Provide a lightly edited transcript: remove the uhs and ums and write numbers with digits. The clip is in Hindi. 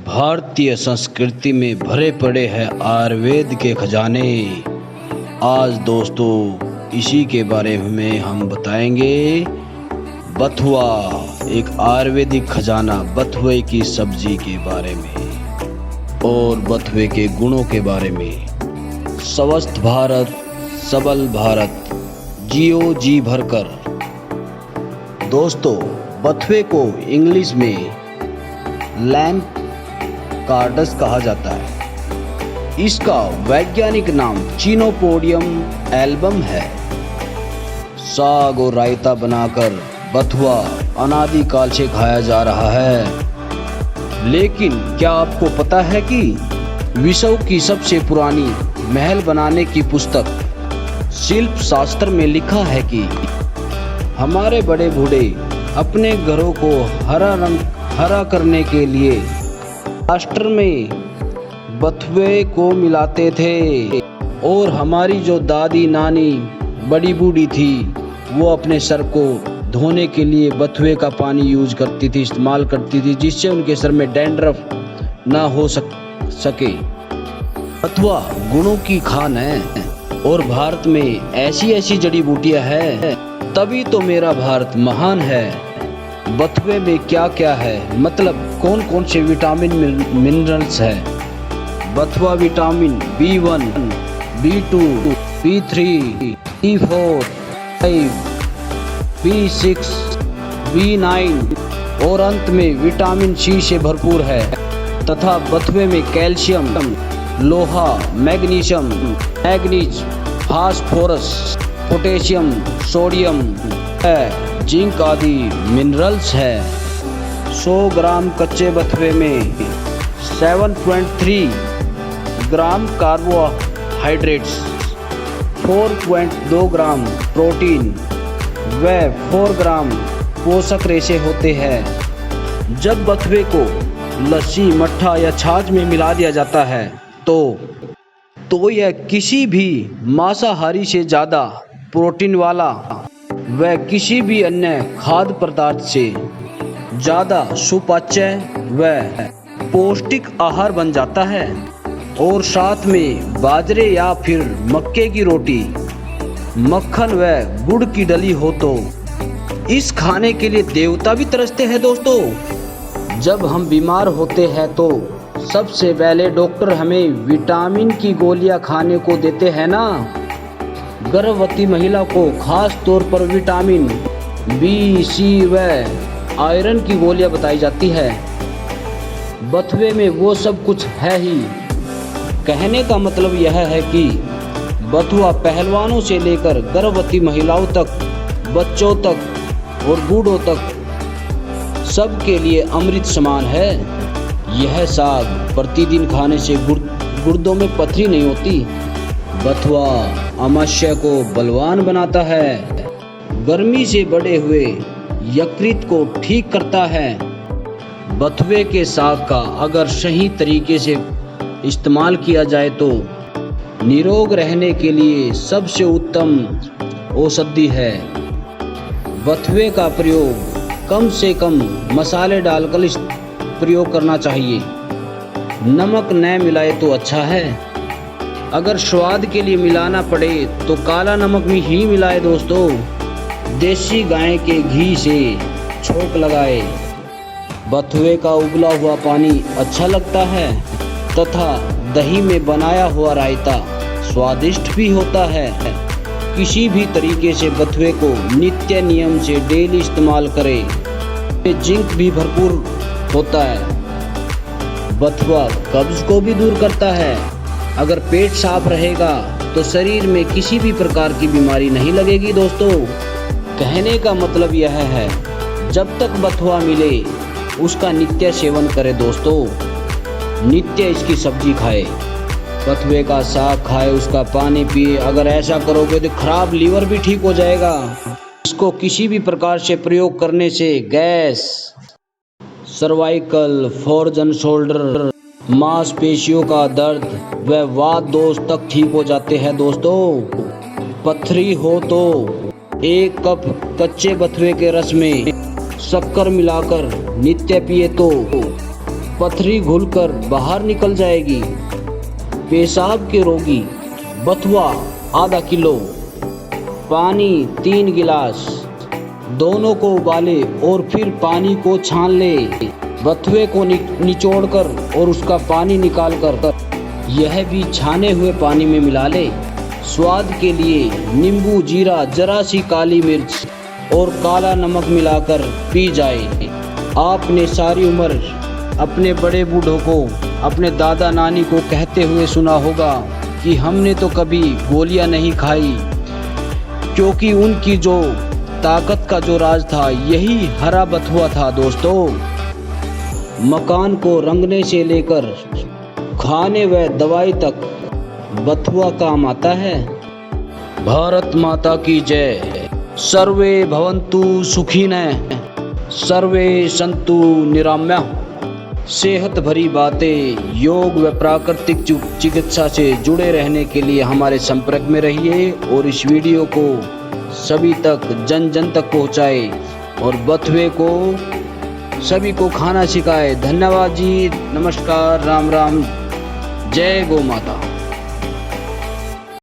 भारतीय संस्कृति में भरे पड़े हैं आयुर्वेद के खजाने। आज दोस्तों इसी के बारे में हम बताएंगे। बथुआ एक आयुर्वेदिक खजाना, बथुए की सब्जी के बारे में और बथुए के गुणों के बारे में। स्वस्थ भारत, सबल भारत, जियो जी भरकर। दोस्तों, बथुए को इंग्लिश में लैम्प कार्डस कहा जाता है। इसका वैज्ञानिक नाम चिनोपोडियम एल्बम है। साग और रायता बनाकर बथुआ अनादिकाल से खाया जा रहा है। लेकिन क्या आपको पता है कि विश्व की सबसे पुरानी महल बनाने की पुस्तक शिल्प शास्त्र में लिखा है कि हमारे बड़े बूढ़े अपने घरों को हरा करने के लिए प्लास्टर में बथुए को मिलाते थे। और हमारी जो दादी नानी बड़ी बूढ़ी थी वो अपने सर को धोने के लिए बथुए का पानी यूज करती थी, इस्तेमाल करती थी, जिससे उनके सर में डैंड्रफ ना हो सके। बथुआ गुणों की खान है और भारत में ऐसी ऐसी जड़ी बूटियां हैं, तभी तो मेरा भारत महान है। बथुए में क्या क्या है, मतलब कौन कौन से विटामिन मिनरल्स है। बथुआ vitamin B1, B2, B3, B4, B5, B6, B9 और अंत में विटामिन C से भरपूर है। तथा बथुए में कैल्शियम, लोहा, magnesium, manganese, phosphorus, potassium, sodium है, जिंक आदि मिनरल्स है। 100 ग्राम कच्चे बथुए में 7.3 ग्राम कार्बोहाइड्रेट्स, 4.2 ग्राम प्रोटीन व 4 ग्राम पोषक रेशे होते हैं। जब बथुए को लस्सी, मट्ठा या छाछ में मिला दिया जाता है तो यह किसी भी मांसाहारी से ज़्यादा प्रोटीन वाला व किसी भी अन्य खाद्य पदार्थ से ज़्यादा सुपाच्य व पौष्टिक आहार बन जाता है। और साथ में बाजरे या फिर मक्के की रोटी, मक्खन व गुड़ की डली हो तो इस खाने के लिए देवता भी तरसते हैं। दोस्तों, जब हम बीमार होते हैं तो सबसे पहले डॉक्टर हमें विटामिन की गोलियां खाने को देते हैं ना। गर्भवती महिला को खास तौर पर विटामिन B, C व आयरन की गोलियां बताई जाती है। बथुए में वो सब कुछ है ही। कहने का मतलब यह है कि बथुआ पहलवानों से लेकर गर्भवती महिलाओं तक, बच्चों तक और बूढ़ों तक सबके लिए अमृत समान है। यह साग प्रतिदिन खाने से गुर्दों में पथरी नहीं होती। बथुआ आमाशय को बलवान बनाता है, गर्मी से बढ़े हुए यकृत को ठीक करता है। बथुए के साग का अगर सही तरीके से इस्तेमाल किया जाए तो निरोग रहने के लिए सबसे उत्तम औषधि है। बथुए का प्रयोग कम से कम मसाले डालकर प्रयोग करना चाहिए। नमक न मिलाए तो अच्छा है। अगर स्वाद के लिए मिलाना पड़े तो काला नमक भी ही मिलाए। दोस्तों, देसी गाय के घी से छोंक लगाए। बथुए का उबला हुआ पानी अच्छा लगता है तथा दही में बनाया हुआ रायता स्वादिष्ट भी होता है। किसी भी तरीके से बथुए को नित्य नियम से डेली इस्तेमाल करें। जिंक भी भरपूर होता है। बथुआ कब्ज को भी दूर करता है। अगर पेट साफ रहेगा तो शरीर में किसी भी प्रकार की बीमारी नहीं लगेगी। दोस्तों, कहने का मतलब यह है, जब तक बथुआ मिले उसका नित्य सेवन करें। दोस्तों, नित्य इसकी सब्जी खाए, बथुए का साग खाए, उसका पानी पिए। अगर ऐसा करोगे तो खराब लीवर भी ठीक हो जाएगा। इसको किसी भी प्रकार से प्रयोग करने से गैस, सर्वाइकल, फॉर्जन शोल्डर, मांसपेशियों का दर्द व वात दोष तक ठीक हो जाते हैं। दोस्तों, पथरी हो तो 1 कप कच्चे बथुए के रस में शक्कर मिलाकर नित्य पिए तो पथरी घुलकर बाहर निकल जाएगी। पेशाब के रोगी बथुआ आधा किलो, पानी 3 गिलास, दोनों को उबाले और फिर पानी को छान ले। बथुए को निचोड़कर और उसका पानी निकालकर यह भी छाने हुए पानी में मिला ले। स्वाद के लिए नींबू, जीरा, जरा सी काली मिर्च और काला नमक मिलाकर पी जाए। आपने सारी उम्र अपने बड़े बूढ़ों को, अपने दादा नानी को कहते हुए सुना होगा कि हमने तो कभी गोलियां नहीं खाई, क्योंकि उनकी जो ताकत का जो राज था यही हरा बथुआ था। दोस्तों, मकान को रंगने से लेकर खाने व दवाई तक बथुआ काम आता है। भारत माता की जय। सर्वे भवन्तु सुखिनः, सर्वे सन्तु निरामयाः। सेहत भरी बातें, योग व प्राकृतिक चिकित्सा से जुड़े रहने के लिए हमारे संपर्क में रहिए और इस वीडियो को सभी तक जन जन तक पहुंचाए और बथुए को सभी को खाना सिखाए। धन्यवाद जी, नमस्कार, राम राम, जय गौ माता।